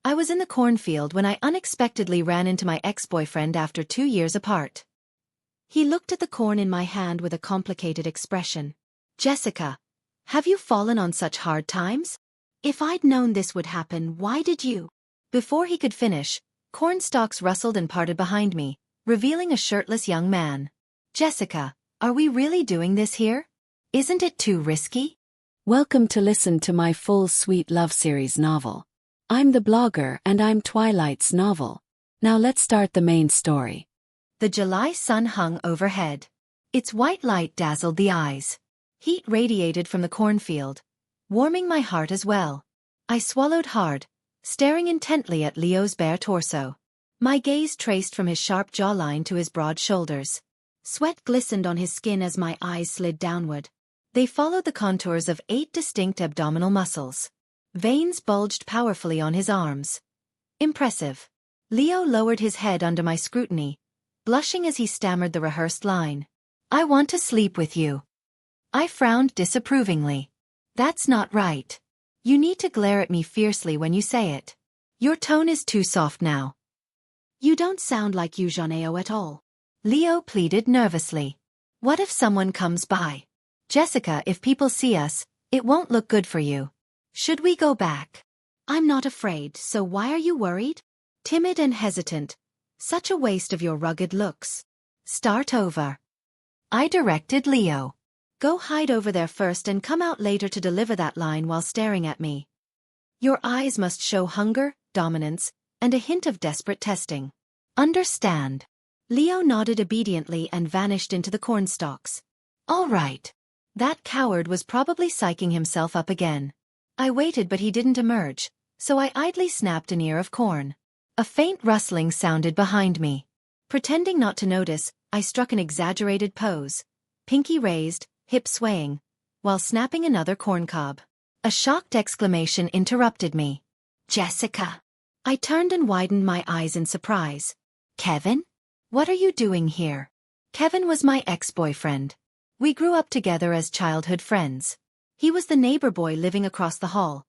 I was in the cornfield when I unexpectedly ran into my ex-boyfriend after 2 years apart. He looked at the corn in my hand with a complicated expression. "Jessica, have you fallen on such hard times? If I'd known this would happen, why did you?" Before he could finish, cornstalks rustled and parted behind me, revealing a shirtless young man. "Jessica, are we really doing this here? Isn't it too risky?" Welcome to listen to my full sweet love series novel. I'm the blogger and I'm Twilight's novel. Now let's start the main story. The July sun hung overhead. Its white light dazzled the eyes. Heat radiated from the cornfield, warming my heart as well. I swallowed hard, staring intently at Leo's bare torso. My gaze traced from his sharp jawline to his broad shoulders. Sweat glistened on his skin as my eyes slid downward. They followed the contours of 8 distinct abdominal muscles. Veins bulged powerfully on his arms. Impressive. Leo lowered his head under my scrutiny, blushing as he stammered the rehearsed line. "I want to sleep with you." I frowned disapprovingly. "That's not right. You need to glare at me fiercely when you say it. Your tone is too soft now." "You don't sound like Eugenio at all," Leo pleaded nervously. "What if someone comes by? Jessica, if people see us, it won't look good for you. Should we go back?" "I'm not afraid, so why are you worried?" Timid and hesitant. Such a waste of your rugged looks. "Start over," I directed Leo. "Go hide over there first and come out later to deliver that line while staring at me. Your eyes must show hunger, dominance, and a hint of desperate testing. Understand?" Leo nodded obediently and vanished into the cornstalks. "All right." That coward was probably psyching himself up again. I waited but he didn't emerge, so I idly snapped an ear of corn. A faint rustling sounded behind me. Pretending not to notice, I struck an exaggerated pose, pinky raised, hip swaying, while snapping another corncob. A shocked exclamation interrupted me. "Jessica!" I turned and widened my eyes in surprise. "Kevin? What are you doing here?" Kevin was my ex-boyfriend. We grew up together as childhood friends. He was the neighbor boy living across the hall,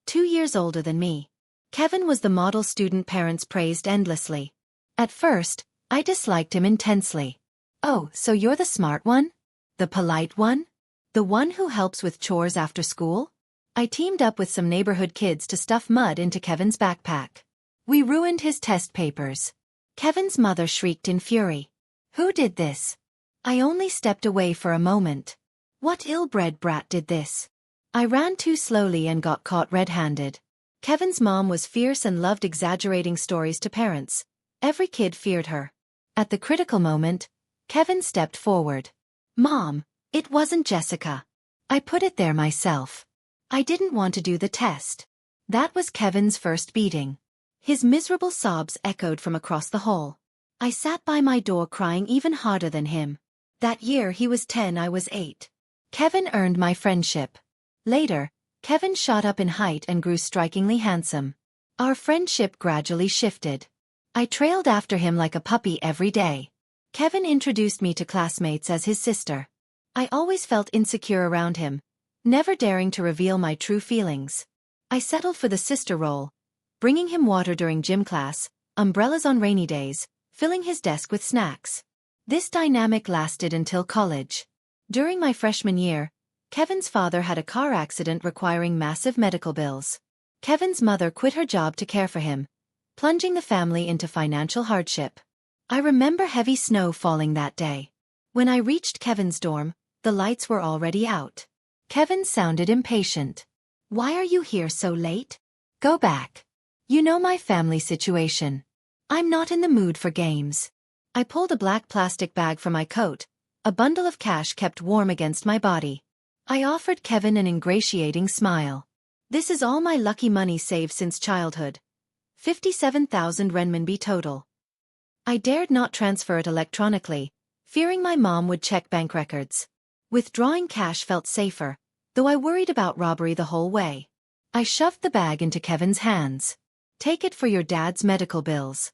2 years older than me. Kevin was the model student parents praised endlessly. At first, I disliked him intensely. "Oh, so you're the smart one? The polite one? The one who helps with chores after school?" I teamed up with some neighborhood kids to stuff mud into Kevin's backpack. We ruined his test papers. Kevin's mother shrieked in fury. "Who did this?" I only stepped away for a moment. What ill-bred brat did this? I ran too slowly and got caught red-handed. Kevin's mom was fierce and loved exaggerating stories to parents. Every kid feared her. At the critical moment, Kevin stepped forward. "Mom, it wasn't Jessica. I put it there myself. I didn't want to do the test." That was Kevin's first beating. His miserable sobs echoed from across the hall. I sat by my door crying even harder than him. That year he was 10, I was 8. Kevin earned my friendship. Later, Kevin shot up in height and grew strikingly handsome. Our friendship gradually shifted. I trailed after him like a puppy every day. Kevin introduced me to classmates as his sister. I always felt insecure around him, never daring to reveal my true feelings. I settled for the sister role, bringing him water during gym class, umbrellas on rainy days, filling his desk with snacks. This dynamic lasted until college. During my freshman year, Kevin's father had a car accident requiring massive medical bills. Kevin's mother quit her job to care for him, plunging the family into financial hardship. I remember heavy snow falling that day. When I reached Kevin's dorm, the lights were already out. Kevin sounded impatient. "Why are you here so late? Go back. You know my family situation. I'm not in the mood for games." I pulled a black plastic bag from my coat, a bundle of cash kept warm against my body. I offered Kevin an ingratiating smile. "This is all my lucky money saved since childhood. 57,000 renminbi total." I dared not transfer it electronically, fearing my mom would check bank records. Withdrawing cash felt safer, though I worried about robbery the whole way. I shoved the bag into Kevin's hands. "Take it for your dad's medical bills."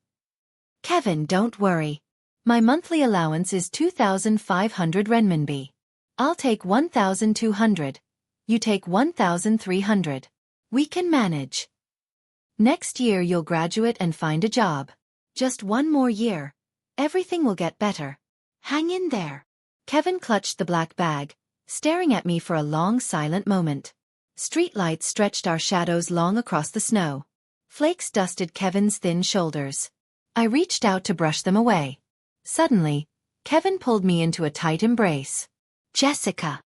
"Kevin, don't worry. My monthly allowance is 2,500 renminbi. I'll take 1,200. You take 1,300. We can manage." Next year you'll graduate and find a job. Just one more year. Everything will get better. Hang in there. Kevin clutched the black bag, staring at me for a long silent moment. Streetlights stretched our shadows long across the snow. Flakes dusted Kevin's thin shoulders. I reached out to brush them away. Suddenly, Kevin pulled me into a tight embrace. Jessica.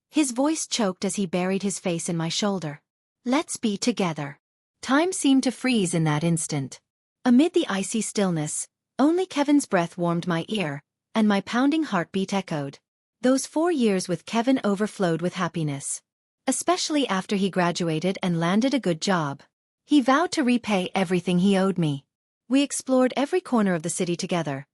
His voice choked as he buried his face in my shoulder. Let's be together. Time seemed to freeze in that instant. Amid the icy stillness, only Kevin's breath warmed my ear, and my pounding heartbeat echoed. Those 4 years with Kevin overflowed with happiness. Especially after he graduated and landed a good job. He vowed to repay everything he owed me. We explored every corner of the city together.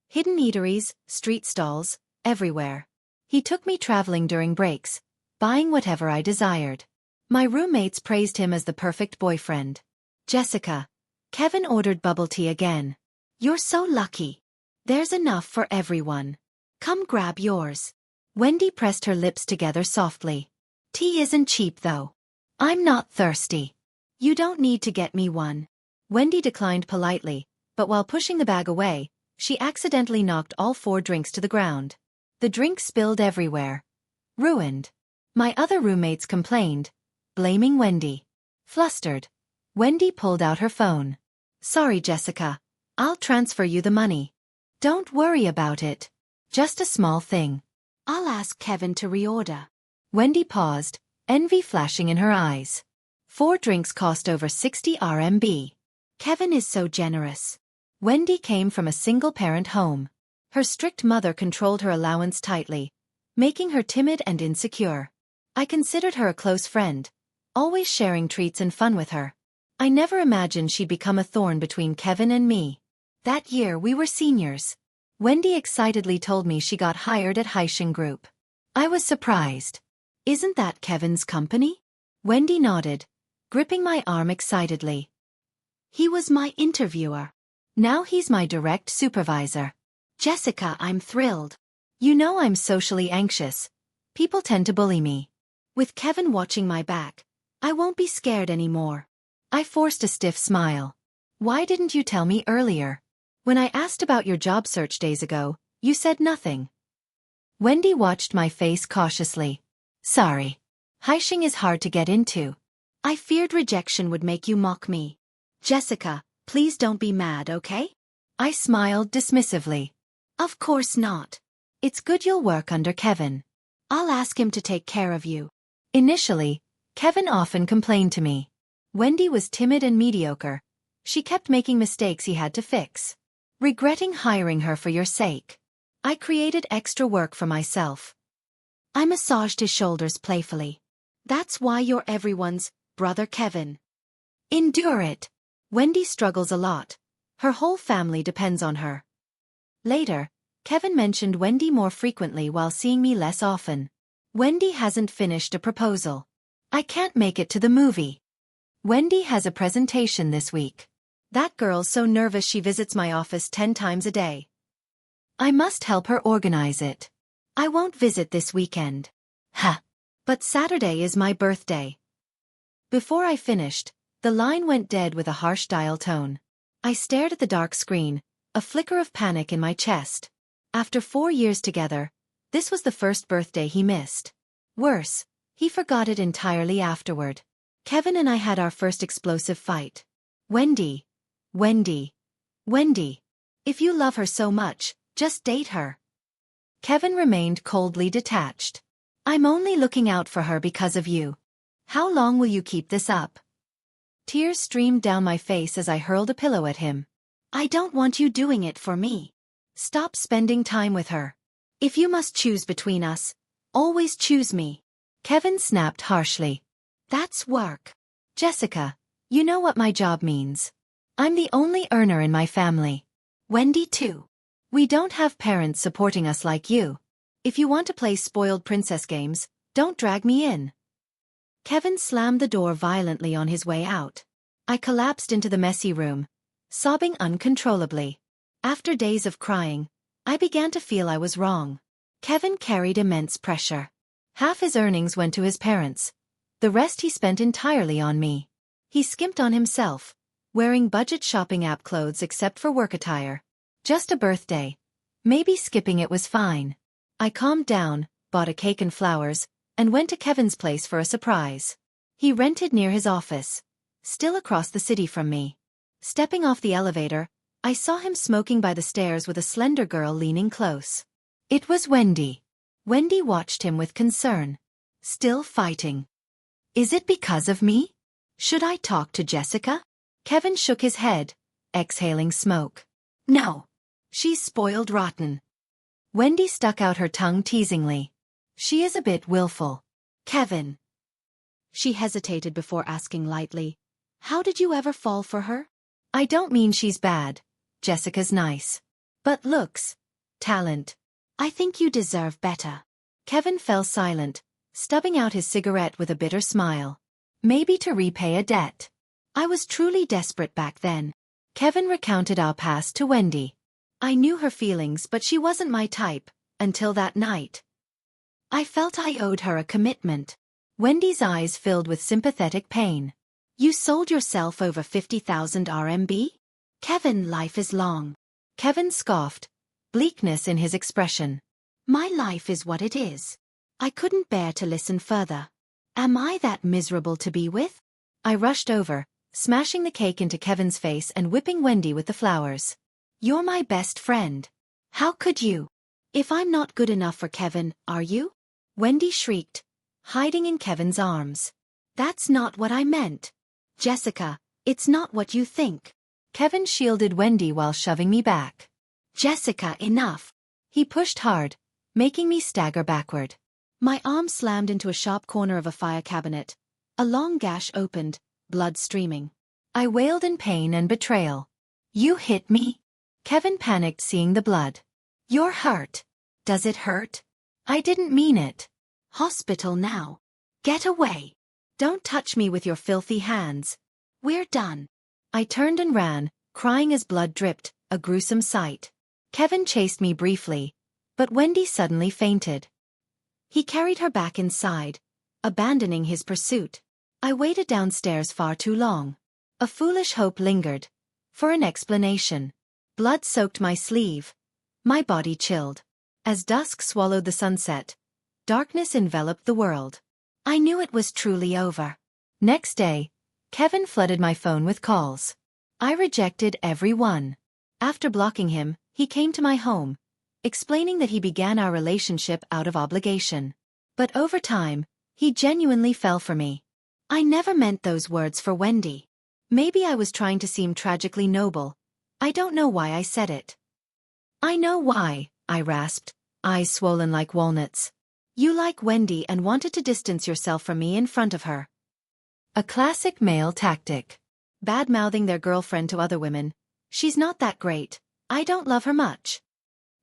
Hidden eateries, street stalls, everywhere. He took me traveling during breaks, buying whatever I desired. My roommates praised him as the perfect boyfriend. Jessica. Kevin ordered bubble tea again. You're so lucky. There's enough for everyone. Come grab yours. Wendy pressed her lips together softly. Tea isn't cheap though. I'm not thirsty. You don't need to get me one. Wendy declined politely, but while pushing the bag away, she accidentally knocked all 4 drinks to the ground. The drink spilled everywhere. Ruined. My other roommates complained, blaming Wendy. Flustered, Wendy pulled out her phone. Sorry, Jessica. I'll transfer you the money. Don't worry about it. Just a small thing. I'll ask Kevin to reorder. Wendy paused, envy flashing in her eyes. 4 drinks cost over 60 RMB. Kevin is so generous. Wendy came from a single-parent home. Her strict mother controlled her allowance tightly, making her timid and insecure. I considered her a close friend, always sharing treats and fun with her. I never imagined she'd become a thorn between Kevin and me. That year we were seniors. Wendy excitedly told me she got hired at Haisheng Group. I was surprised. Isn't that Kevin's company? Wendy nodded, gripping my arm excitedly. He was my interviewer. Now he's my direct supervisor. Jessica, I'm thrilled. You know I'm socially anxious. People tend to bully me. With Kevin watching my back, I won't be scared anymore. I forced a stiff smile. Why didn't you tell me earlier? When I asked about your job search days ago, you said nothing. Wendy watched my face cautiously. Sorry. Haisheng is hard to get into. I feared rejection would make you mock me. Jessica, please don't be mad, okay? I smiled dismissively. Of course not. It's good you'll work under Kevin. I'll ask him to take care of you. Initially, Kevin often complained to me. Wendy was timid and mediocre. She kept making mistakes he had to fix. Regretting hiring her for your sake. I created extra work for myself. I massaged his shoulders playfully. That's why you're everyone's brother Kevin. Endure it. Wendy struggles a lot. Her whole family depends on her. Later, Kevin mentioned Wendy more frequently while seeing me less often. Wendy hasn't finished a proposal. I can't make it to the movie. Wendy has a presentation this week. That girl's so nervous she visits my office 10 times a day. I must help her organize it. I won't visit this weekend. Ha! But Saturday is my birthday. Before I finished, the line went dead with a harsh dial tone. I stared at the dark screen, a flicker of panic in my chest. After 4 years together, this was the first birthday he missed. Worse, he forgot it entirely afterward. Kevin and I had our first explosive fight. Wendy. Wendy. Wendy. If you love her so much, just date her. Kevin remained coldly detached. I'm only looking out for her because of you. How long will you keep this up? Tears streamed down my face as I hurled a pillow at him. I don't want you doing it for me. Stop spending time with her. If you must choose between us, always choose me. Kevin snapped harshly. That's work. Jessica, you know what my job means. I'm the only earner in my family. Wendy too. We don't have parents supporting us like you. If you want to play spoiled princess games, don't drag me in. Kevin slammed the door violently on his way out. I collapsed into the messy room, sobbing uncontrollably. After days of crying, I began to feel I was wrong. Kevin carried immense pressure. Half his earnings went to his parents. The rest he spent entirely on me. He skimped on himself, wearing budget shopping app clothes except for work attire. Just a birthday. Maybe skipping it was fine. I calmed down, bought a cake and flowers, and went to Kevin's place for a surprise. He rented near his office, still across the city from me. Stepping off the elevator, I saw him smoking by the stairs with a slender girl leaning close. It was Wendy. Wendy watched him with concern. Still fighting. Is it because of me? Should I talk to Jessica? Kevin shook his head, exhaling smoke. No. She's spoiled rotten. Wendy stuck out her tongue teasingly. She is a bit willful. Kevin. She hesitated before asking lightly, how did you ever fall for her? I don't mean she's bad. Jessica's nice. But looks, talent. I think you deserve better. Kevin fell silent, stubbing out his cigarette with a bitter smile. Maybe to repay a debt. I was truly desperate back then. Kevin recounted our past to Wendy. I knew her feelings, but she wasn't my type, until that night. I felt I owed her a commitment. Wendy's eyes filled with sympathetic pain. You sold yourself over 50,000 RMB? Kevin, life is long. Kevin scoffed, bleakness in his expression. My life is what it is. I couldn't bear to listen further. Am I that miserable to be with? I rushed over, smashing the cake into Kevin's face and whipping Wendy with the flowers. You're my best friend. How could you? If I'm not good enough for Kevin, are you? Wendy shrieked, hiding in Kevin's arms. That's not what I meant. Jessica, it's not what you think. Kevin shielded Wendy while shoving me back. Jessica, enough. He pushed hard, making me stagger backward. My arm slammed into a sharp corner of a fire cabinet. A long gash opened, blood streaming. I wailed in pain and betrayal. You hit me? Kevin panicked, seeing the blood. You're hurt. Does it hurt? I didn't mean it. Hospital now. Get away. Don't touch me with your filthy hands. We're done. I turned and ran, crying as blood dripped, a gruesome sight. Kevin chased me briefly, but Wendy suddenly fainted. He carried her back inside, abandoning his pursuit. I waited downstairs far too long. A foolish hope lingered, for an explanation. Blood soaked my sleeve. My body chilled. As dusk swallowed the sunset, darkness enveloped the world. I knew it was truly over. Next day, Kevin flooded my phone with calls. I rejected every one. After blocking him, he came to my home, explaining that he began our relationship out of obligation. But over time, he genuinely fell for me. I never meant those words for Wendy. Maybe I was trying to seem tragically noble. I don't know why I said it. I know why, I rasped, eyes swollen like walnuts. You like Wendy and wanted to distance yourself from me in front of her. A classic male tactic. Bad-mouthing their girlfriend to other women. She's not that great. I don't love her much.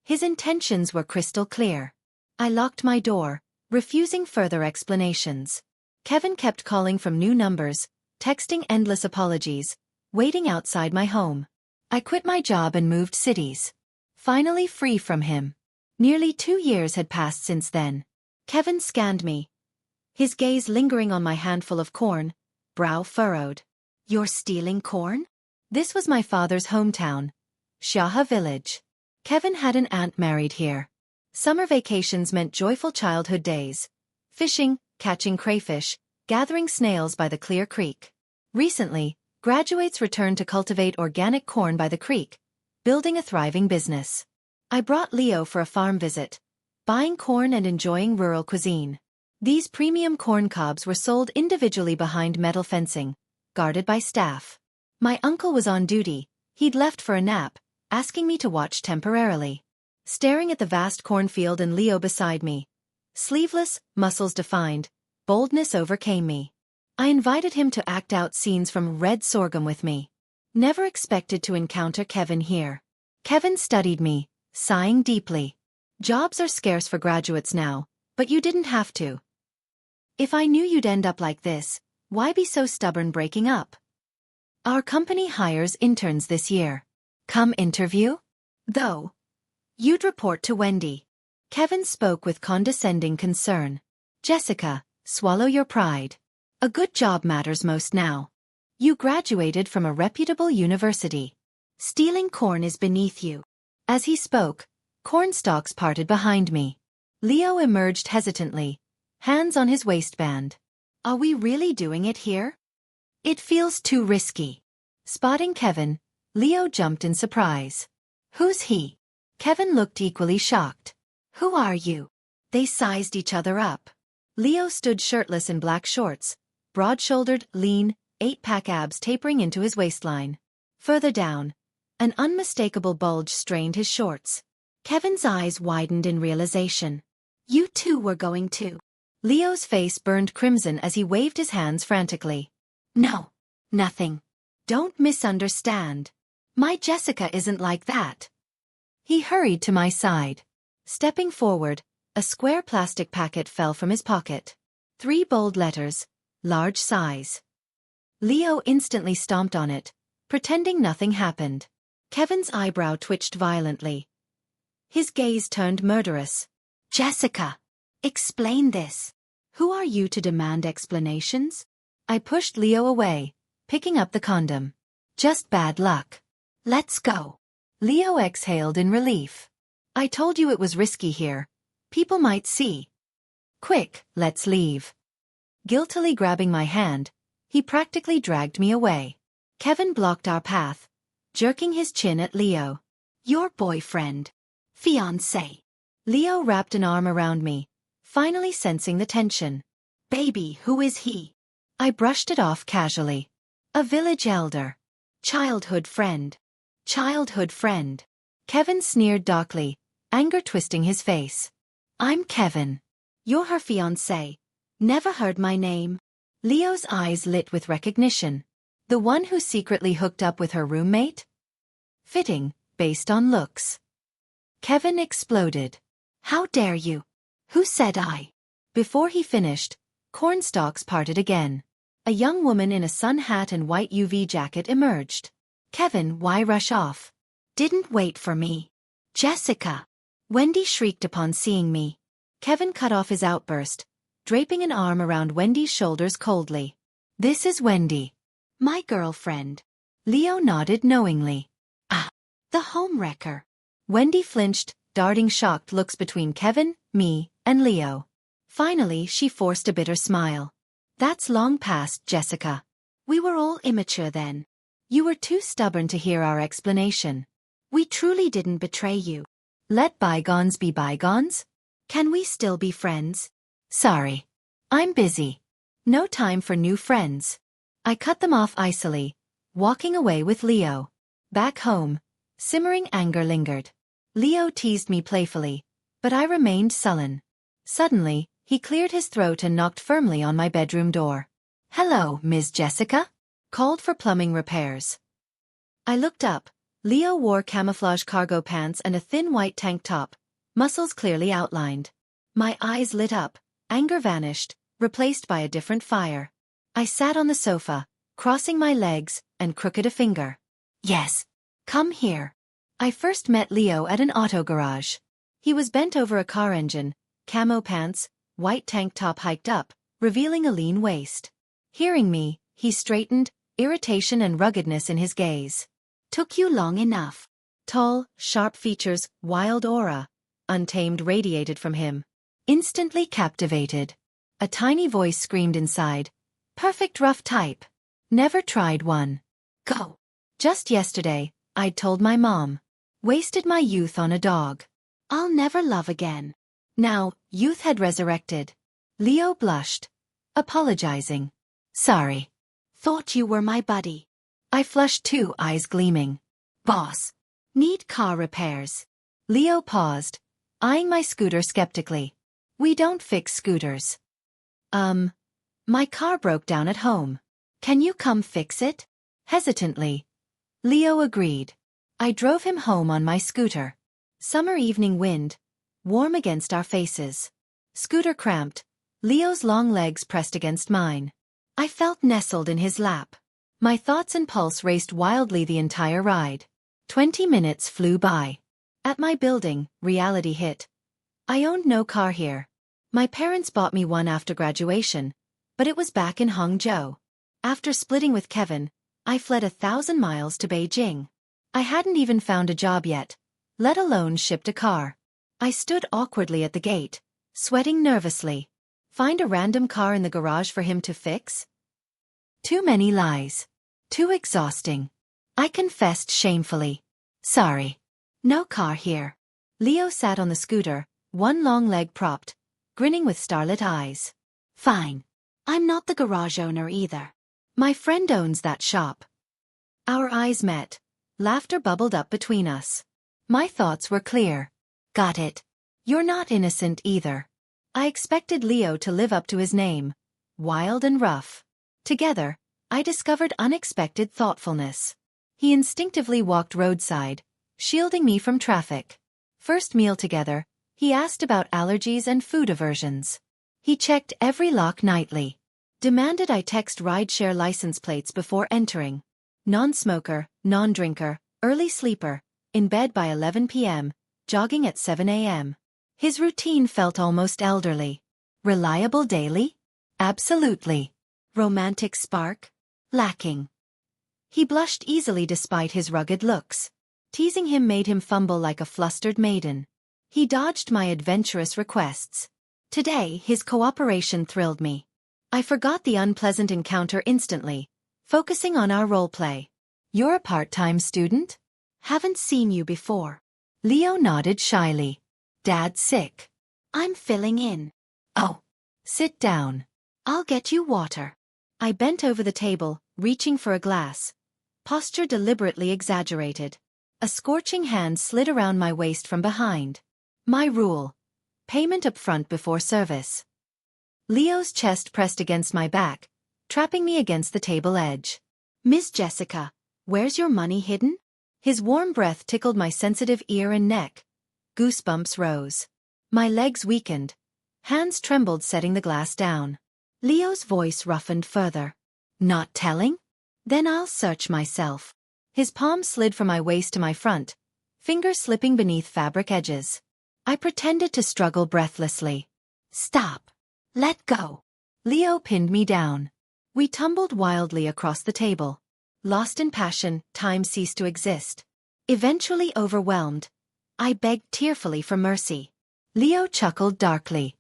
His intentions were crystal clear. I locked my door, refusing further explanations. Kevin kept calling from new numbers, texting endless apologies, waiting outside my home. I quit my job and moved cities. Finally free from him. Nearly 2 years had passed since then. Kevin scanned me, his gaze lingering on my handful of corn, brow furrowed. You're stealing corn? This was my father's hometown, Shaha village. Kevin had an aunt married here. Summer vacations meant joyful childhood days. Fishing, catching crayfish, gathering snails by the clear creek. Recently, graduates returned to cultivate organic corn by the creek, building a thriving business. I brought Leo for a farm visit, buying corn and enjoying rural cuisine. These premium corn cobs were sold individually behind metal fencing, guarded by staff. My uncle was on duty. He'd left for a nap, asking me to watch temporarily. Staring at the vast cornfield and Leo beside me, sleeveless, muscles defined, boldness overcame me. I invited him to act out scenes from Red Sorghum with me. Never expected to encounter Kevin here. Kevin studied me, sighing deeply. Jobs are scarce for graduates now, but you didn't have to. If I knew you'd end up like this, why be so stubborn breaking up? Our company hires interns this year. Come interview? Though. You'd report to Wendy. Kevin spoke with condescending concern. Jessica, swallow your pride. A good job matters most now. You graduated from a reputable university. Stealing corn is beneath you. As he spoke, cornstalks parted behind me. Leo emerged hesitantly, hands on his waistband. Are we really doing it here? It feels too risky. Spotting Kevin, Leo jumped in surprise. Who's he? Kevin looked equally shocked. Who are you? They sized each other up. Leo stood shirtless in black shorts, broad-shouldered, lean, 8-pack abs tapering into his waistline. Further down, an unmistakable bulge strained his shorts. Kevin's eyes widened in realization. You too were going to. Leo's face burned crimson as he waved his hands frantically. No, nothing. Don't misunderstand. My Jessica isn't like that. He hurried to my side. Stepping forward, a square plastic packet fell from his pocket. 3 bold letters, large size. Leo instantly stomped on it, pretending nothing happened. Kevin's eyebrow twitched violently. His gaze turned murderous. Jessica, explain this. Who are you to demand explanations? I pushed Leo away, picking up the condom. Just bad luck. Let's go. Leo exhaled in relief. I told you it was risky here. People might see. Quick, let's leave. Guiltily grabbing my hand, he practically dragged me away. Kevin blocked our path, jerking his chin at Leo. Your boyfriend. Fiancé. Leo wrapped an arm around me, finally sensing the tension. Baby, who is he? I brushed it off casually. A village elder. Childhood friend. Childhood friend. Kevin sneered darkly, anger twisting his face. I'm Kevin. You're her fiancé. Never heard my name. Leo's eyes lit with recognition. The one who secretly hooked up with her roommate? Fitting, based on looks. Kevin exploded. How dare you? Who said I? Before he finished, cornstalks parted again. A young woman in a sun hat and white UV jacket emerged. Kevin, why rush off? Didn't wait for me. Jessica. Wendy shrieked upon seeing me. Kevin cut off his outburst, draping an arm around Wendy's shoulders coldly. This is Wendy. My girlfriend. Leo nodded knowingly. Ah, the homewrecker. Wendy flinched, darting shocked looks between Kevin, me, and Leo. Finally, she forced a bitter smile. That's long past, Jessica. We were all immature then. You were too stubborn to hear our explanation. We truly didn't betray you. Let bygones be bygones? Can we still be friends? Sorry. I'm busy. No time for new friends. I cut them off icily, walking away with Leo. Back home, simmering anger lingered. Leo teased me playfully, but I remained sullen. Suddenly, he cleared his throat and knocked firmly on my bedroom door. Hello, Ms. Jessica? Called for plumbing repairs. I looked up. Leo wore camouflage cargo pants and a thin white tank top, muscles clearly outlined. My eyes lit up, anger vanished, replaced by a different fire. I sat on the sofa, crossing my legs, and crooked a finger. Yes. Come here. I first met Leo at an auto garage. He was bent over a car engine, camo pants, white tank top hiked up, revealing a lean waist. Hearing me, he straightened, irritation and ruggedness in his gaze. Took you long enough. Tall, sharp features, wild aura, untamed radiated from him. Instantly captivated. A tiny voice screamed inside. Perfect rough type. Never tried one. Go. Just yesterday, I'd told my mom. Wasted my youth on a dog. I'll never love again. Now, youth had resurrected. Leo blushed. Apologizing. Sorry. Thought you were my buddy. I flushed too, eyes gleaming. Boss. Need car repairs. Leo paused, eyeing my scooter skeptically. We don't fix scooters. My car broke down at home. Can you come fix it? Hesitantly. Leo agreed. I drove him home on my scooter. Summer evening wind, warm against our faces. Scooter cramped, Leo's long legs pressed against mine. I felt nestled in his lap. My thoughts and pulse raced wildly the entire ride. 20 minutes flew by. At my building, reality hit. I owned no car here. My parents bought me one after graduation, but it was back in Hangzhou. After splitting with Kevin, I fled 1,000 miles to Beijing. I hadn't even found a job yet, let alone shipped a car. I stood awkwardly at the gate, sweating nervously. Find a random car in the garage for him to fix? Too many lies. Too exhausting. I confessed shamefully. Sorry. No car here. Leo sat on the scooter, one long leg propped, grinning with starlit eyes. Fine. I'm not the garage owner either. My friend owns that shop. Our eyes met. Laughter bubbled up between us. My thoughts were clear. Got it. You're not innocent either. I expected Leo to live up to his name. Wild and rough. Together, I discovered unexpected thoughtfulness. He instinctively walked roadside, shielding me from traffic. First meal together, he asked about allergies and food aversions. He checked every lock nightly. Demanded I text rideshare license plates before entering. Non-smoker, non-drinker, early sleeper, in bed by 11 p.m., jogging at 7 a.m. His routine felt almost elderly. Reliable daily? Absolutely. Romantic spark? Lacking. He blushed easily despite his rugged looks. Teasing him made him fumble like a flustered maiden. He dodged my adventurous requests. Today, his cooperation thrilled me. I forgot the unpleasant encounter instantly, focusing on our roleplay. You're a part-time student? Haven't seen you before. Leo nodded shyly. Dad's sick. I'm filling in. Oh. Sit down. I'll get you water. I bent over the table, reaching for a glass. Posture deliberately exaggerated. A scorching hand slid around my waist from behind. My rule. Payment up front before service. Leo's chest pressed against my back, trapping me against the table edge. Miss Jessica, where's your money hidden? His warm breath tickled my sensitive ear and neck. Goosebumps rose. My legs weakened. Hands trembled setting the glass down. Leo's voice roughened further. Not telling? Then I'll search myself. His palm slid from my waist to my front, fingers slipping beneath fabric edges. I pretended to struggle breathlessly. Stop. Let go. Leo pinned me down. We tumbled wildly across the table. Lost in passion, time ceased to exist. Eventually overwhelmed, I begged tearfully for mercy. Leo chuckled darkly.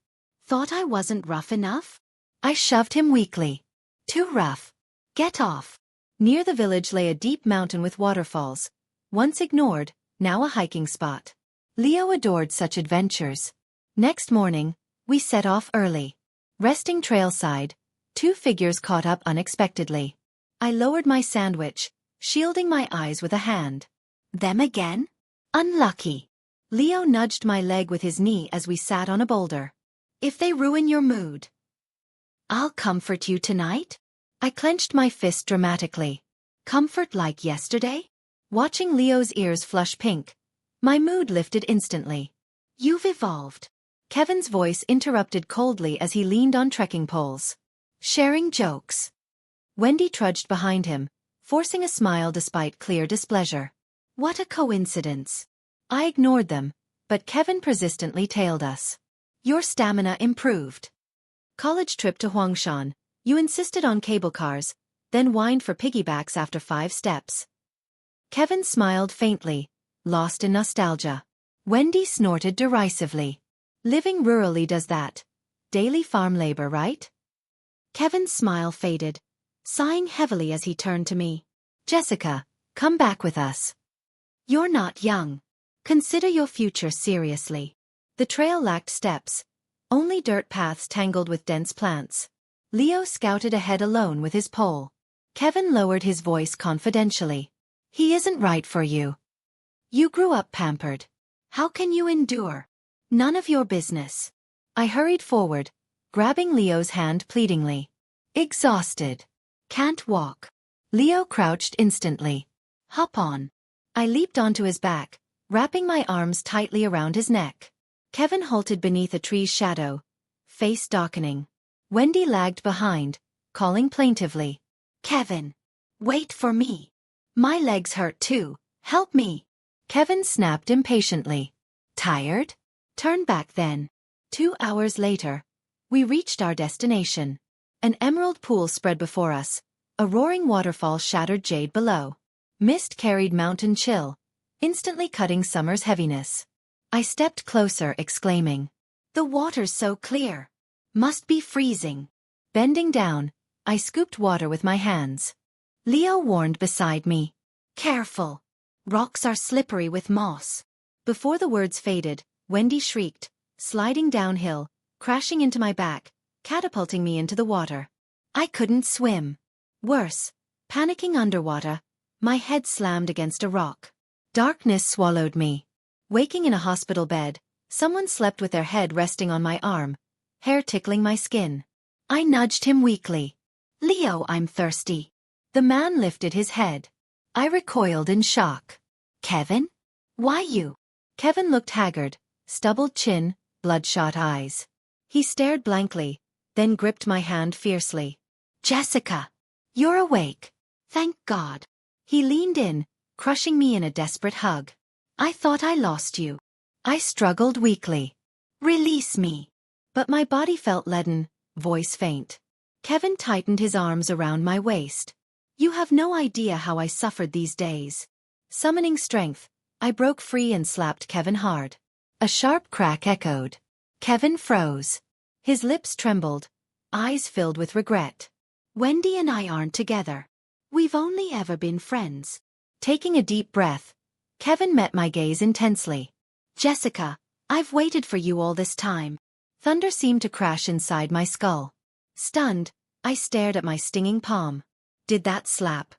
Thought I wasn't rough enough? I shoved him weakly. Too rough. Get off. Near the village lay a deep mountain with waterfalls, once ignored, now a hiking spot. Leo adored such adventures. Next morning, we set off early. Resting trailside, two figures caught up unexpectedly. I lowered my sandwich, shielding my eyes with a hand. Them again? Unlucky. Leo nudged my leg with his knee as we sat on a boulder. If they ruin your mood, I'll comfort you tonight? I clenched my fist dramatically. Comfort like yesterday? Watching Leo's ears flush pink, my mood lifted instantly. You've evolved. Kevin's voice interrupted coldly as he leaned on trekking poles. Sharing jokes. Wendy trudged behind him, forcing a smile despite clear displeasure. What a coincidence. I ignored them, but Kevin persistently tailed us. Your stamina improved. College trip to Huangshan. You insisted on cable cars, then whined for piggybacks after 5 steps. Kevin smiled faintly, lost in nostalgia. Wendy snorted derisively. Living rurally does that. Daily farm labor, right? Kevin's smile faded, sighing heavily as he turned to me. Jessica, come back with us. You're not young. Consider your future seriously. The trail lacked steps, only dirt paths tangled with dense plants. Leo scouted ahead alone with his pole. Kevin lowered his voice confidentially. He isn't right for you. You grew up pampered. How can you endure? None of your business. I hurried forward, grabbing Leo's hand pleadingly. Exhausted. Can't walk. Leo crouched instantly. Hop on. I leaped onto his back, wrapping my arms tightly around his neck. Kevin halted beneath a tree's shadow, face darkening. Wendy lagged behind, calling plaintively. Kevin, wait for me. My legs hurt too, help me. Kevin snapped impatiently. Tired? Turn back then. 2 hours later, we reached our destination. An emerald pool spread before us, A roaring waterfall shattered jade below. Mist carried mountain chill, instantly cutting summer's heaviness. I stepped closer, exclaiming, "The water's so clear. Must be freezing." Bending down, I scooped water with my hands. Leo warned beside me, "Careful. Rocks are slippery with moss." Before the words faded, Wendy shrieked, sliding downhill, crashing into my back, catapulting me into the water. I couldn't swim. Worse, panicking underwater, my head slammed against a rock. Darkness swallowed me. Waking in a hospital bed, someone slept with their head resting on my arm, hair tickling my skin. I nudged him weakly. "Leo, I'm thirsty." The man lifted his head. I recoiled in shock. "Kevin? Why you?" Kevin looked haggard, stubbled chin, bloodshot eyes. He stared blankly, then gripped my hand fiercely. "Jessica, you're awake. Thank God." He leaned in, crushing me in a desperate hug. "I thought I lost you." I struggled weakly. "Release me." But my body felt leaden, voice faint. Kevin tightened his arms around my waist. "You have no idea how I suffered these days." Summoning strength, I broke free and slapped Kevin hard. A sharp crack echoed. Kevin froze. His lips trembled, eyes filled with regret. "Wendy and I aren't together. We've only ever been friends." Taking a deep breath, Kevin met my gaze intensely. "Jessica, I've waited for you all this time." Thunder seemed to crash inside my skull. Stunned, I stared at my stinging palm. "Did that slap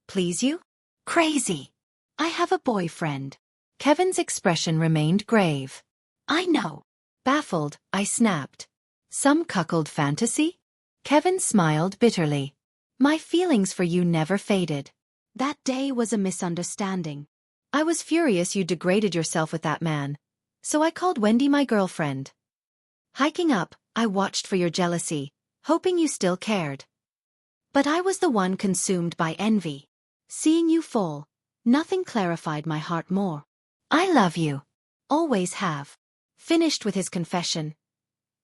please you?" "Crazy. I have a boyfriend." Kevin's expression remained grave. "I know." Baffled, I snapped. "Some cuckold fantasy?" Kevin smiled bitterly. "My feelings for you never faded. That day was a misunderstanding. I was furious you degraded yourself with that man, so I called Wendy my girlfriend. Hiking up, I watched for your jealousy, hoping you still cared. But I was the one consumed by envy. Seeing you fall, nothing clarified my heart more. I love you. Always have." Finished with his confession,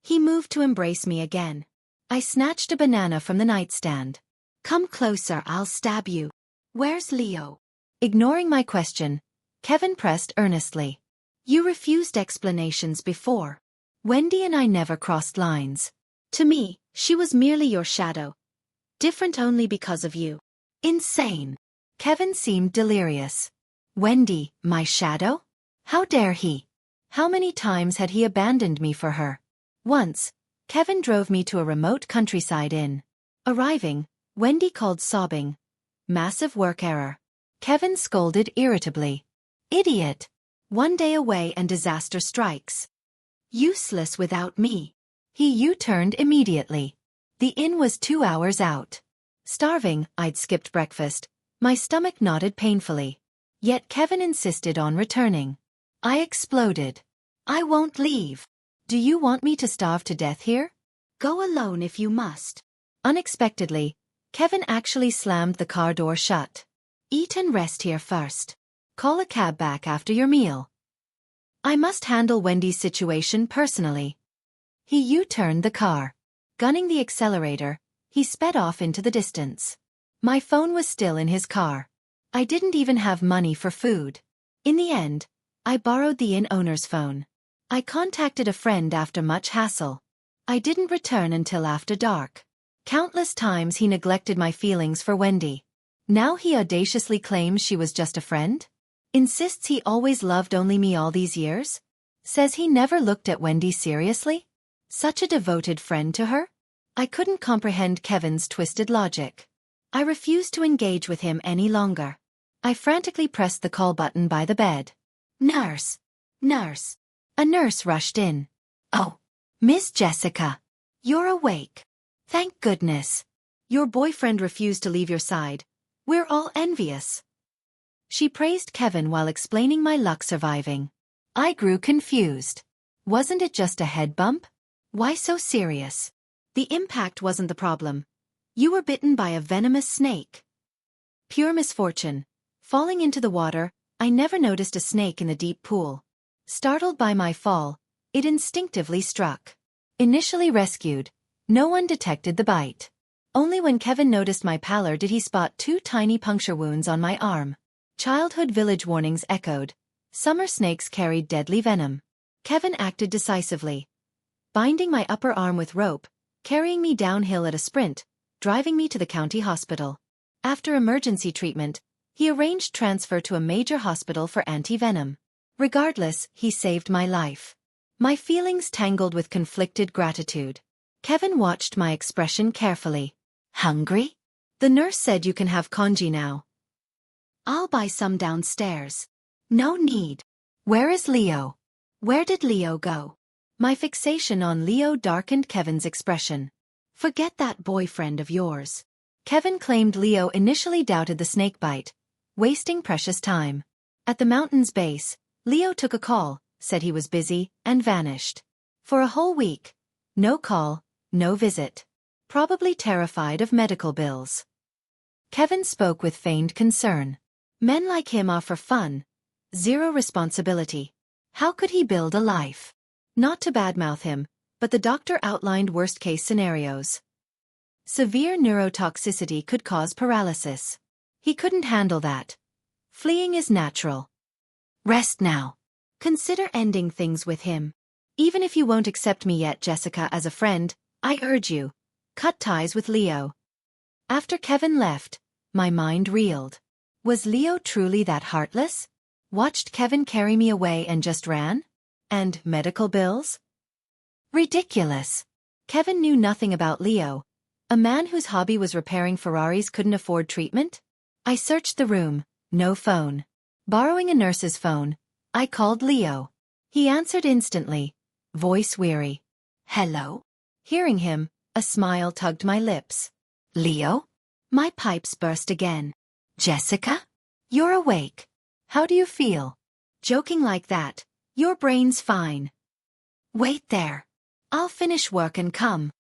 he moved to embrace me again. I snatched a banana from the nightstand. "Come closer, I'll stab you." "Where's Leo?" Ignoring my question, Kevin pressed earnestly. "You refused explanations before. Wendy and I never crossed lines. To me, she was merely your shadow. Different only because of you." Insane. Kevin seemed delirious. Wendy, my shadow? How dare he? How many times had he abandoned me for her? Once, Kevin drove me to a remote countryside inn. Arriving, Wendy called sobbing. "Massive work error." Kevin scolded irritably. "Idiot. One day away and disaster strikes. Useless without me." He U-turned immediately. The inn was 2 hours out. Starving, I'd skipped breakfast. My stomach knotted painfully. Yet Kevin insisted on returning. I exploded. "I won't leave. Do you want me to starve to death here?" "Go alone if you must." Unexpectedly, Kevin actually slammed the car door shut. "Eat and rest here first. Call a cab back after your meal. I must handle Wendy's situation personally." He U-turned the car. Gunning the accelerator, he sped off into the distance. My phone was still in his car. I didn't even have money for food. In the end, I borrowed the inn owner's phone. I contacted a friend after much hassle. I didn't return until after dark. Countless times he neglected my feelings for Wendy. Now he audaciously claims she was just a friend? Insists he always loved only me all these years? Says he never looked at Wendy seriously? Such a devoted friend to her? I couldn't comprehend Kevin's twisted logic. I refused to engage with him any longer. I frantically pressed the call button by the bed. "Nurse! Nurse!" A nurse rushed in. "Oh, Miss Jessica. You're awake. Thank goodness. Your boyfriend refused to leave your side. We're all envious." She praised Kevin while explaining my luck surviving. I grew confused. Wasn't it just a head bump? Why so serious? The impact wasn't the problem. You were bitten by a venomous snake. Pure misfortune. Falling into the water, I never noticed a snake in the deep pool. Startled by my fall, it instinctively struck. Initially rescued, no one detected the bite. Only when Kevin noticed my pallor did he spot 2 tiny puncture wounds on my arm. Childhood village warnings echoed. Summer snakes carried deadly venom. Kevin acted decisively, binding my upper arm with rope, carrying me downhill at a sprint, driving me to the county hospital. After emergency treatment, he arranged transfer to a major hospital for anti-venom. Regardless, he saved my life. My feelings tangled with conflicted gratitude. Kevin watched my expression carefully. Hungry? The nurse said you can have congee now. I'll buy some downstairs. No need. Where is Leo? Where did Leo go? My fixation on Leo darkened Kevin's expression. Forget that boyfriend of yours. Kevin claimed Leo initially doubted the snakebite, wasting precious time. At the mountain's base, Leo took a call, said he was busy, and vanished. For a whole week. No call, no visit. Probably terrified of medical bills. Kevin spoke with feigned concern. Men like him are for fun. Zero responsibility. How could he build a life? Not to badmouth him, but the doctor outlined worst-case scenarios. Severe neurotoxicity could cause paralysis. He couldn't handle that. Fleeing is natural. Rest now. Consider ending things with him. Even if you won't accept me yet, Jessica, as a friend, I urge you. Cut ties with Leo. After Kevin left, my mind reeled. Was Leo truly that heartless? Watched Kevin carry me away and just ran? And medical bills? Ridiculous. Kevin knew nothing about Leo. A man whose hobby was repairing Ferraris couldn't afford treatment? I searched the room, no phone. Borrowing a nurse's phone, I called Leo. He answered instantly, voice weary. Hello? Hearing him, a smile tugged my lips. Leo? My pipes burst again. Jessica? You're awake. How do you feel? Joking like that, your brain's fine. Wait there. I'll finish work and come.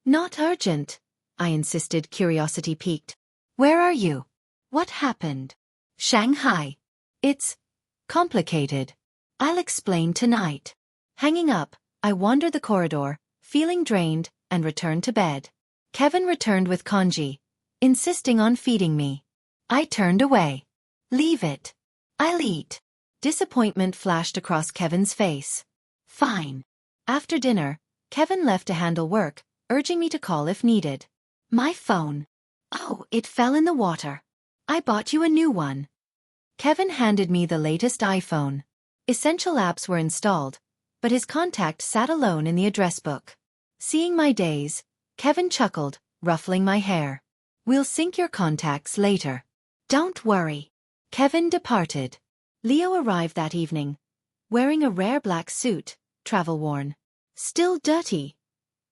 Not urgent, I insisted, curiosity piqued. Where are you? What happened? Shanghai. It's complicated. I'll explain tonight. Hanging up, I wandered the corridor, feeling drained, and returned to bed. Kevin returned with congee, insisting on feeding me. I turned away. Leave it. I'll eat. Disappointment flashed across Kevin's face. Fine. After dinner, Kevin left to handle work, urging me to call if needed. My phone. Oh, it fell in the water. I bought you a new one. Kevin handed me the latest iPhone. Essential apps were installed, but his contact sat alone in the address book. Seeing my daze, Kevin chuckled, ruffling my hair. We'll sync your contacts later. Don't worry. Kevin departed. Leo arrived that evening, wearing a rare black suit, travel-worn. Still dirty,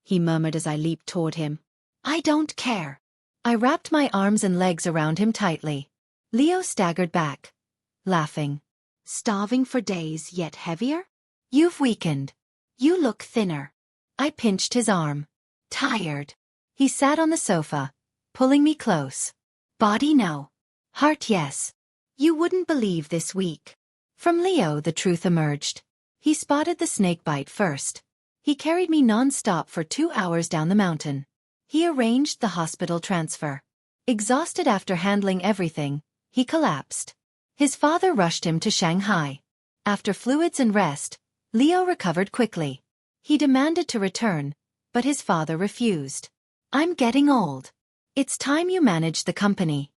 he murmured as I leaped toward him. I don't care. I wrapped my arms and legs around him tightly. Leo staggered back, laughing. Starving for days yet heavier? You've weakened. You look thinner. I pinched his arm. Tired. He sat on the sofa, pulling me close. Body no. Heart yes. You wouldn't believe this week. From Leo the truth emerged. He spotted the snakebite first. He carried me non-stop for 2 hours down the mountain. He arranged the hospital transfer. Exhausted after handling everything, he collapsed. His father rushed him to Shanghai. After fluids and rest, Leo recovered quickly. He demanded to return, but his father refused. I'm getting old. It's time you manage the company.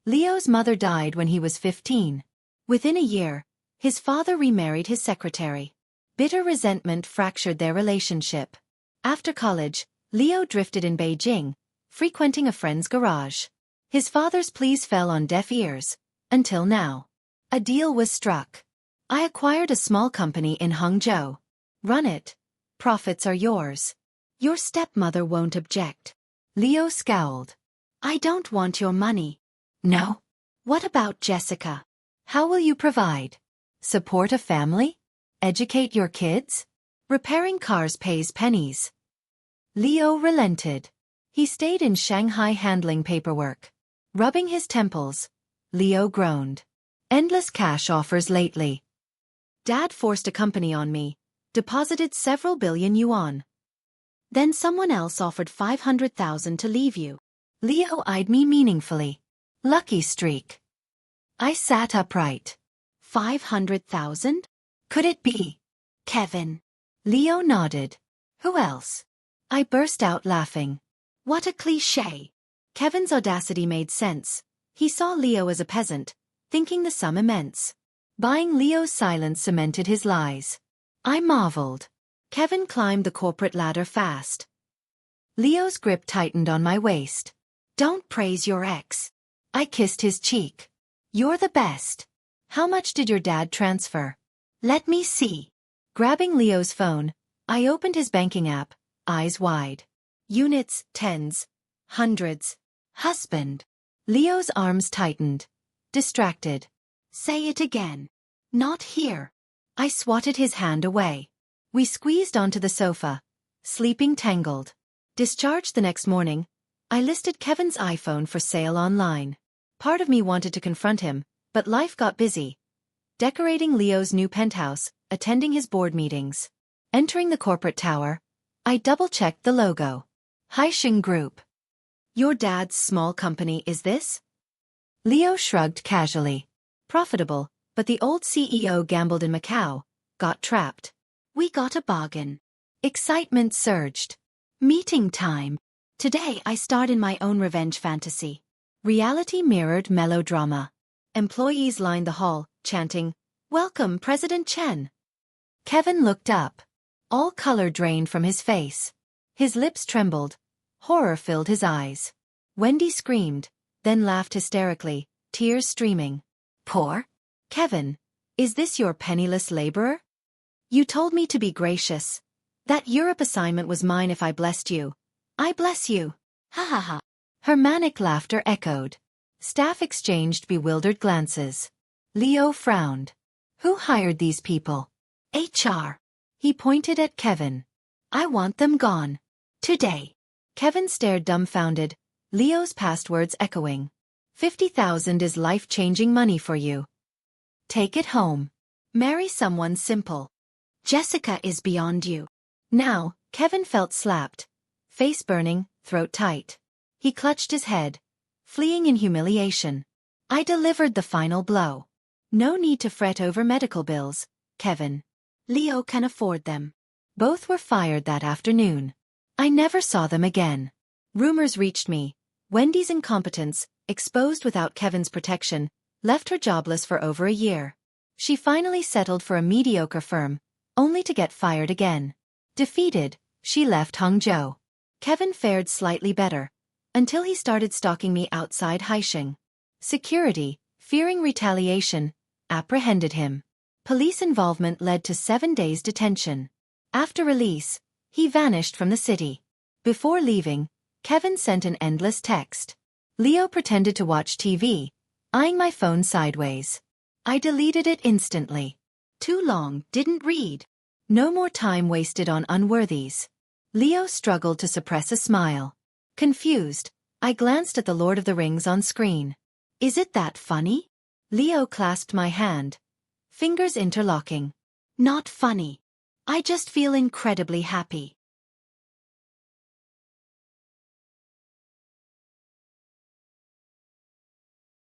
Leo's mother died when he was 15. Within a year, his father remarried his secretary. Bitter resentment fractured their relationship. After college, Leo drifted in Beijing, frequenting a friend's garage. His father's pleas fell on deaf ears, until now. A deal was struck. I acquired a small company in Hangzhou. Run it. Profits are yours. Your stepmother won't object. Leo scowled. I don't want your money. No? What about Jessica? How will you provide? Support a family? Educate your kids? Repairing cars pays pennies. Leo relented. He stayed in Shanghai handling paperwork. Rubbing his temples, Leo groaned. Endless cash offers lately. Dad forced a company on me, deposited several billion yuan. Then someone else offered 500,000 to leave you. Leo eyed me meaningfully. Lucky streak. I sat upright. 500,000? Could it be Kevin? Leo nodded. Who else? I burst out laughing. What a cliché. Kevin's audacity made sense. He saw Leo as a peasant, thinking the sum immense. Buying Leo's silence cemented his lies. I marveled. Kevin climbed the corporate ladder fast. Leo's grip tightened on my waist. Don't praise your ex. I kissed his cheek. You're the best. How much did your dad transfer? Let me see. Grabbing Leo's phone, I opened his banking app, eyes wide. Units, tens, hundreds. Husband. Leo's arms tightened. Distracted. Say it again. Not here. I swatted his hand away. We squeezed onto the sofa, sleeping tangled. Discharged the next morning, I listed Kevin's iPhone for sale online. Part of me wanted to confront him, but life got busy. Decorating Leo's new penthouse, attending his board meetings. Entering the corporate tower, I double-checked the logo. Haisheng Group. Your dad's small company is this? Leo shrugged casually. Profitable, but the old CEO gambled in Macau, got trapped. We got a bargain. Excitement surged. Meeting time. Today I starred in my own revenge fantasy. Reality mirrored melodrama. Employees lined the hall, chanting, "Welcome, President Chen." Kevin looked up. All color drained from his face. His lips trembled. Horror filled his eyes. Wendy screamed, then laughed hysterically, tears streaming. Poor Kevin, is this your penniless laborer? You told me to be gracious. That Europe assignment was mine if I blessed you. I bless you. Ha ha ha. Her manic laughter echoed. Staff exchanged bewildered glances. Leo frowned. Who hired these people? HR. He pointed at Kevin. I want them gone. Today. Kevin stared dumbfounded, Leo's past words echoing. 50,000 is life-changing money for you. Take it home. Marry someone simple. Jessica is beyond you. Now, Kevin felt slapped. Face burning, throat tight. He clutched his head, fleeing in humiliation. I delivered the final blow. No need to fret over medical bills, Kevin. Leo can afford them. Both were fired that afternoon. I never saw them again. Rumors reached me. Wendy's incompetence, exposed without Kevin's protection, left her jobless for over a year. She finally settled for a mediocre firm, only to get fired again. Defeated, she left Hangzhou. Kevin fared slightly better, until he started stalking me outside Haisheng. Security, fearing retaliation, apprehended him. Police involvement led to 7 days detention. After release, he vanished from the city. Before leaving, Kevin sent an endless text. Leo pretended to watch TV, eyeing my phone sideways. I deleted it instantly. Too long, didn't read. No more time wasted on unworthies. Leo struggled to suppress a smile. Confused, I glanced at the Lord of the Rings on screen. Is it that funny? Leo clasped my hand, fingers interlocking. Not funny. I just feel incredibly happy.